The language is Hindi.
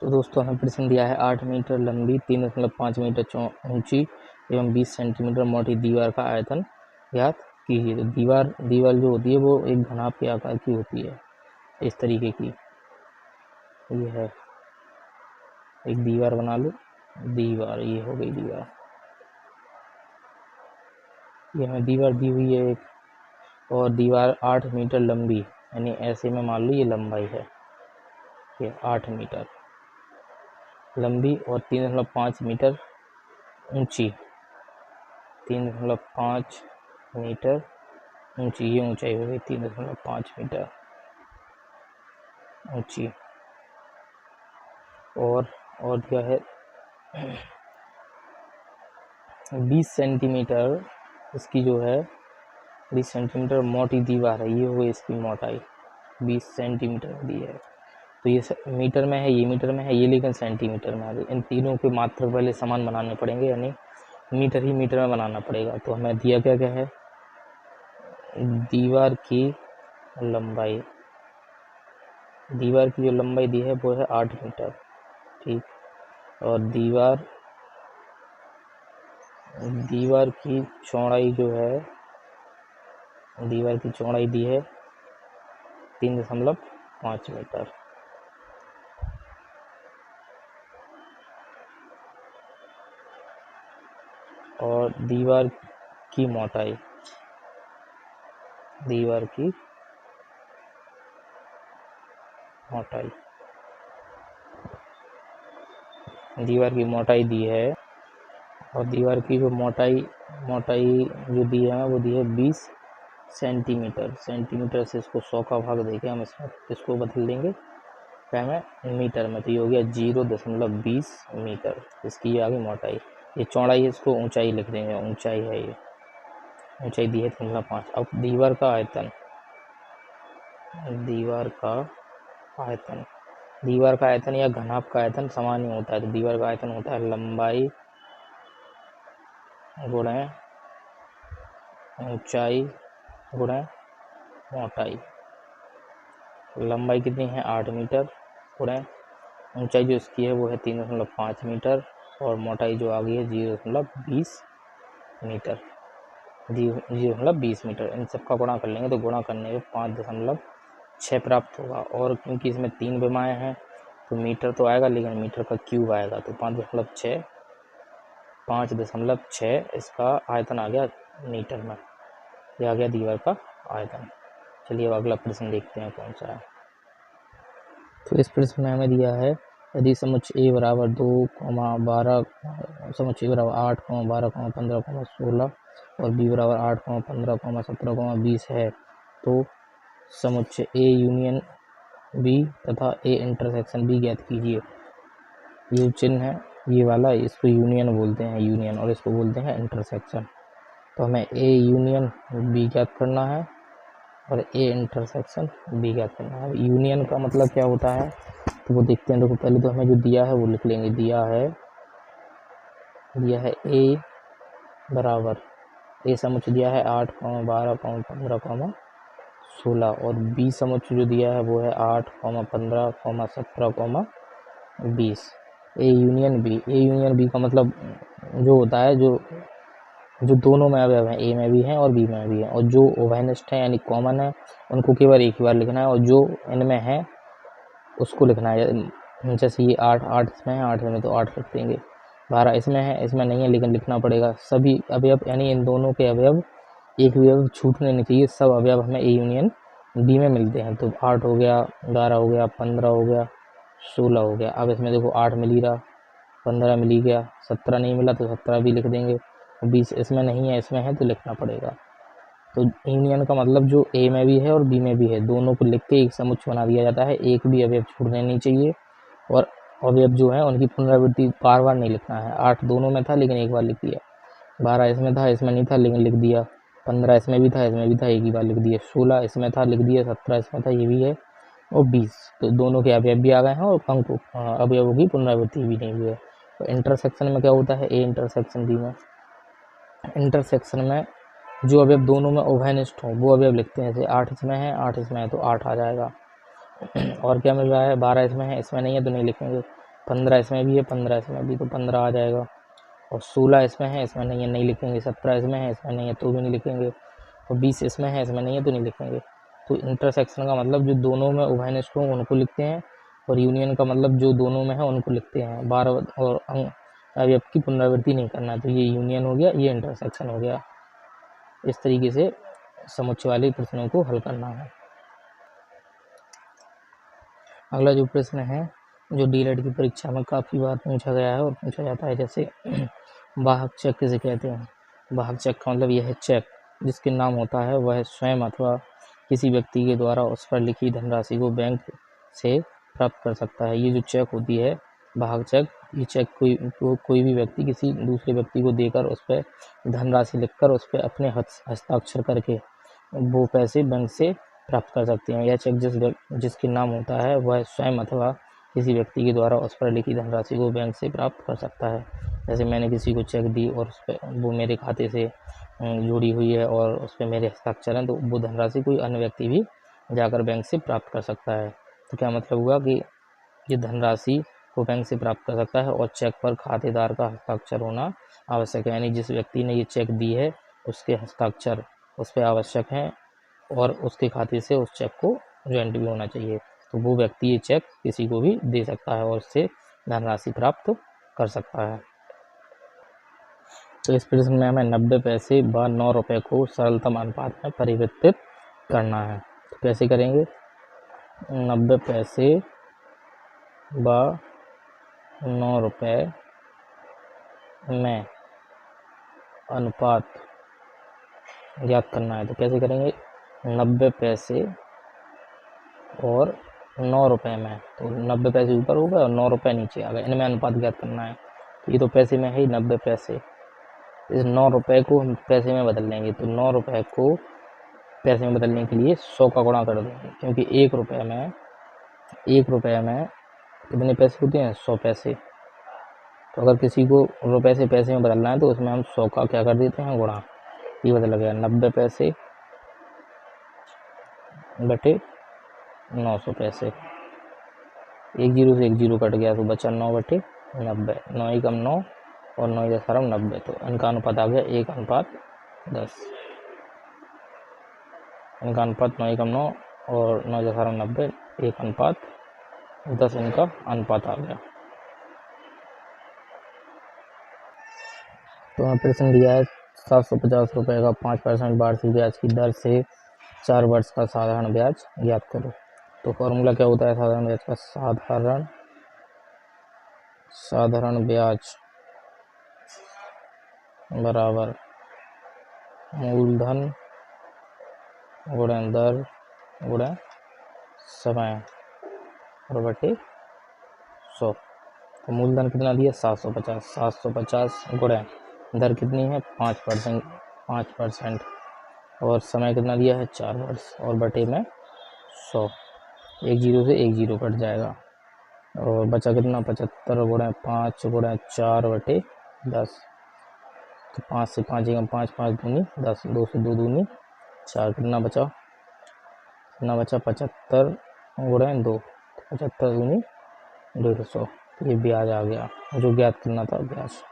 तो दोस्तों हमें प्रश्न दिया है 8 मीटर लंबी 3.5 मीटर ऊंची एवं 20 सेंटीमीटर मोटी दीवार का आयतन ज्ञात कीजिए। तो दीवार जो होती है वो एक घनाभ के आकार की होती है, इस तरीके की। ये है एक दीवार, बना लो दीवार, ये हो गई दीवार। ये हमें दीवार दी हुई है एक, और दीवार 8 मीटर लंबी, यानी ऐसे में मान लो ये लंबाई है, ये 8 मीटर लंबी और 3.5 मीटर ऊंची, 3.5 मीटर ऊंची, ये ऊंचाई हो गई 3.5 मीटर ऊंची। और दिया है 20 सेंटीमीटर इसकी जो है 20 सेंटीमीटर मोटी दीवार है, ये हो गई इसकी मोटाई 20 सेंटीमीटर दी है। तो ये मीटर में है, ये मीटर में है, ये लेकिन सेंटीमीटर में है। इन तीनों के मात्रक पहले समान बनाने पड़ेंगे, यानी मीटर ही मीटर में बनाना पड़ेगा। तो हमें दिया क्या क्या है, दीवार की लंबाई, दीवार की जो लंबाई दी है वो है 8 मीटर, ठीक। और दीवार की चौड़ाई जो है, दीवार की चौड़ाई दी है 3.5 मीटर। और दीवार की मोटाई, दीवार की मोटाई, दीवार की मोटाई दी है। और दीवार की जो मोटाई जो दी है वो दी है 20 सेंटीमीटर। सेंटीमीटर से इसको 100 का भाग देके हम इसको बदल देंगे क्या में, मीटर में। तो ये हो गया 0.20 मीटर, इसकी आ गई मोटाई। ये चौड़ाई है, इसको ऊंचाई लिख देंगे, ऊंचाई है ये, ऊंचाई दी है 3.5। अब दीवार का आयतन, दीवार का आयतन या घनाभ का आयतन समान ही होता है। तो दीवार का आयतन होता है लंबाई गुणे ऊंचाई गुणे मोटाई। लंबाई कितनी है 8 मीटर, गुणे ऊंचाई जो इसकी है वो है 3.5 मीटर, और मोटाई जो आ गई है 0.20 मीटर, 0.20 मीटर। इन सब का गुणा कर लेंगे तो गुणा करने में 5.6 प्राप्त होगा। और क्योंकि इसमें 3 विमाएँ हैं तो मीटर तो आएगा, लेकिन मीटर का क्यूब आएगा। तो 5.6 इसका आयतन आ गया मीटर में, ये आ गया दीवार का आयतन। चलिए अब अगला प्रश्न देखते हैं कौन सा है। तो इस प्रश्न में हमें दिया है, यदि समुच्चय A बराबर 2, 12, समुच्चय A बराबर 8, 12, 15, 16 और B बराबर 8, 15, 17, 20 है, तो समुच्चय A यूनियन B तथा A इंटरसेक्शन B ज्ञात कीजिए। ये चिन्ह है ये वाला, इसको यूनियन बोलते हैं, यूनियन, और इसको बोलते हैं इंटरसेक्शन। तो हमें A यूनियन B ज्ञात करना है और A इंटरसेक्शन B ज्ञात करना है। यूनियन का मतलब क्या होता है तो वो देखते हैं। देखो पहले तो हमें जो दिया है वो लिख लेंगे। दिया है A बराबर, A समुच्चय दिया है 8, 12, 15, 16 और B समुच्चय जो दिया है वो है 8, 15, 17, 20। A यूनियन B का मतलब जो होता है जो दोनों में अवयव हैं, A में भी हैं और B में भी हैं, और जो उभयनिष्ठ है यानी कॉमन है उनको केवल एक ही बार लिखना है, और जो इनमें है उसको लिखना है। जैसे ये 8 इसमें है, 8 में तो 8 लिख देंगे। 12 इसमें है, इसमें नहीं है लेकिन लिखना पड़ेगा। सभी अवयव यानी इन दोनों के अवयव एक भी अवयव छूटने नहीं चाहिए, सब अवयव हमें A यूनियन B में मिलते हैं। तो 8 हो गया, 11 हो गया, 15 हो गया, 16 हो गया। अब इसमें देखो 8 मिल ही रहा, 15 मिल ही गया, 17 नहीं मिला तो 17 भी लिख देंगे, 20 इसमें नहीं है, इसमें है तो लिखना पड़ेगा। तो यूनियन का मतलब जो A में भी है और B में भी है, दोनों को लिख के एक समुच्चय बना दिया जाता है। एक भी अवयव छूटने नहीं चाहिए, और अवयव जो है उनकी पुनरावृत्ति बार बार नहीं लिखना है। 8 दोनों में था लेकिन एक बार लिख दिया, 12 इसमें था, इसमें नहीं था लेकिन लिख दिया, 15 इसमें भी था, इसमें भी था, एक ही बार लिख दिया, 16 इसमें था लिख दिया, 17 इसमें था, ये भी है, और 20 तो दोनों के अवयव भी आ गए हैं और अवयवों की पुनरावृत्ति भी नहीं हुई है। तो इंटरसेक्शन में क्या होता है, A इंटरसेक्शन B में, इंटरसेक्शन में जो अवयव दोनों में उभयनिष्ठ हो वो अवयव लिखते हैं। जैसे 8 इसमें है, 8 इसमें है तो 8 आ जाएगा। और क्या मिल रहा है, 12 इसमें है, इसमें नहीं है तो नहीं लिखेंगे, 15 इसमें भी है, 15 इसमें भी, तो 15 आ जाएगा। और 16 इसमें है, इसमें नहीं है, नहीं लिखेंगे। 17 इसमें है, इसमें नहीं है, तो भी नहीं लिखेंगे। और 20 इसमें है, इसमें नहीं है, तो नहीं लिखेंगे। तो इंटरसेक्शन का मतलब जो दोनों में उभयनिष्ठ हो उनको लिखते हैं, और यूनियन का मतलब जो दोनों में है उनको लिखते हैं। बार और अवयव की पुनरावृत्ति नहीं करना। तो ये यूनियन हो गया, ये इंटरसेक्शन हो गया। इस तरीके से समुच्चय वाले प्रश्नों को हल करना है। अगला जो प्रश्न है जो डीएलएड की परीक्षा में काफ़ी बार पूछा गया है और पूछा जाता है, जैसे वाहक चेक किसे कहते हैं। वाहक चेक का मतलब यह है चेक जिसके नाम होता है वह स्वयं अथवा किसी व्यक्ति के द्वारा उस पर लिखी धनराशि को बैंक से प्राप्त कर सकता है। ये जो चेक होती है वाहक चेक, ये चेक कोई भी व्यक्ति किसी दूसरे व्यक्ति को देकर उस पर धनराशि लिखकर उस पर अपने हस्ताक्षर करके वो पैसे बैंक से प्राप्त कर सकते हैं। यह चेक जिसके नाम होता है वह स्वयं अथवा किसी व्यक्ति के द्वारा उस पर लिखी धनराशि को बैंक से प्राप्त कर सकता है। जैसे मैंने किसी को चेक दी और उस पर वो मेरे खाते से जुड़ी हुई है और उस पर मेरे हस्ताक्षर हैं, तो वो धनराशि कोई अन्य व्यक्ति भी जाकर बैंक से प्राप्त कर सकता है। तो क्या मतलब हुआ कि ये धनराशि को बैंक से प्राप्त कर सकता है और चेक पर खातेदार का हस्ताक्षर होना आवश्यक है। यानी जिस व्यक्ति ने ये चेक दी है उसके हस्ताक्षर उस पर आवश्यक हैं और उसके खाते से उस चेक को जॉइंट भी होना चाहिए। तो वो व्यक्ति ये चेक किसी को भी दे सकता है और उससे धनराशि प्राप्त कर सकता है। तो इस प्रश्न में हमें 90 पैसे व 9 रुपये को सरलतम अनुपात में परिवर्तित करना है। तो कैसे करेंगे? 90 पैसे व 9 रुपये में अनुपात ज्ञात करना है। तो कैसे करेंगे? 90 पैसे और 9 रुपये में, तो 90 पैसे ऊपर हो गए और 9 रुपये नीचे आ गए, इनमें अनुपात ज्ञात करना है। तो ये तो पैसे में है ही 90 पैसे, इस 9 रुपये को हम पैसे में बदल लेंगे। तो 9 रुपये को पैसे में बदलने के लिए 100 का गुणा कर देंगे, क्योंकि 1 रुपये में कितने पैसे होते हैं? 100 पैसे। तो अगर किसी को रुपये से पैसे में बदलना है तो उसमें हम 100 का क्या कर देते हैं? गुणा। ये बदल गया 90 पैसे बटे 900 पैसे। एक जीरो से एक जीरो कट गया तो बचा 9 बटे 90। 9 ही कम 9 और 9 दशमलव 90, तो इनका अनुपात आ गया 1:10। इनका अनुपात 9 ही कम 9 और 9.90 1:10 इनका अनुपात आ गया। तो हमें प्रश्न दिया है 750 रुपये का 5% वार्षिक ब्याज की दर से 4 वर्ष का साधारण ब्याज ज्ञात करो। तो फॉर्मूला क्या होता है साधारण ब्याज का? साधारण ब्याज बराबर मूलधन गुणा दर गुणा समय और बटे 100। तो मूलधन कितना दिया? 750 गुणा दर कितनी है? 5% और समय कितना दिया है? 4 वर्ष और बटे में 100। एक जीरो से एक जीरो कट जाएगा और बचा कितना? 75 गुणा 5 गुणा 4 बटे 10। तो 5 से 5 एकम 5, 5 दूनी 10, 2 से 2 दूनी 4, कितना बचा? 75 गुणा 2, 75 दूनी 150। ये ब्याज आ गया जो ज्ञात करना था ब्याज।